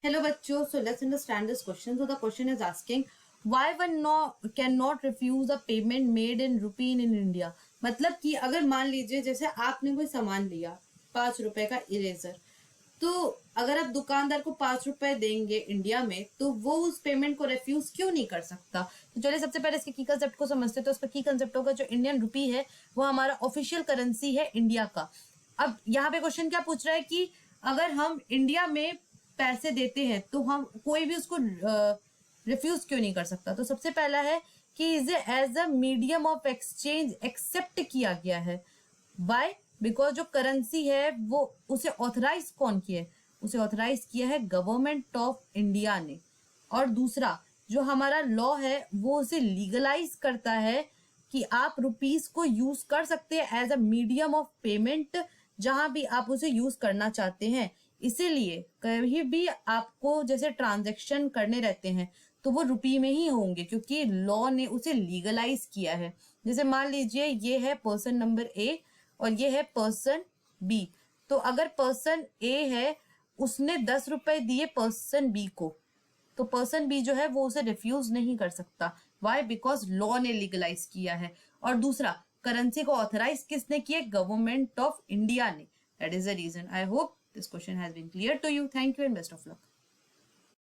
Hello बच्चों, so let's understand this question. So the question is asking why one cannot refuse a payment made in rupee in India. मतलब कि अगर मान लीजिए जैसे आपने कोई सामान लिया 5 रुपए का इरेजर, तो अगर आप दुकानदार को 5 रुपए देंगे इंडिया में तो वो उस पेमेंट को रेफ्यूज क्यों नहीं कर सकता। तो चलिए सबसे पहले इसके की कंसेप्ट को समझते हैं। तो इसका की कंसेप्ट होगा जो इंडियन रुपी है वो हमारा ऑफिशियल करेंसी है इंडिया का। अब यहाँ पे क्वेश्चन क्या पूछ रहा है कि अगर हम इंडिया में पैसे देते हैं तो हम कोई भी उसको रिफ्यूज क्यों नहीं कर सकता। तो सबसे पहला है कि is as a medium of exchange accept किया गया है। वाई? बिकॉज जो करेंसी है वो उसे ऑथराइज कौन किया है? उसे ऑथराइज किया है गवर्नमेंट ऑफ इंडिया ने। और दूसरा जो हमारा लॉ है वो उसे लीगलाइज करता है कि आप रुपीस को यूज कर सकते हैं as a medium of payment जहां भी आप उसे यूज करना चाहते हैं। इसीलिए कभी भी आपको जैसे ट्रांजैक्शन करने रहते हैं तो वो रुपी में ही होंगे क्योंकि लॉ ने उसे लीगलाइज किया है। जैसे मान लीजिए ये है पर्सन नंबर ए और ये है पर्सन बी। तो अगर पर्सन ए है उसने 10 रुपए दिए पर्सन बी को, तो पर्सन बी जो है वो उसे रिफ्यूज नहीं कर सकता। वाई? बिकॉज लॉ ने लीगलाइज किया है। और दूसरा करेंसी को ऑथराइज किसने किया? गवर्नमेंट ऑफ इंडिया ने। That is the reason. I hope this question has been clear to you. Thank you and best of luck.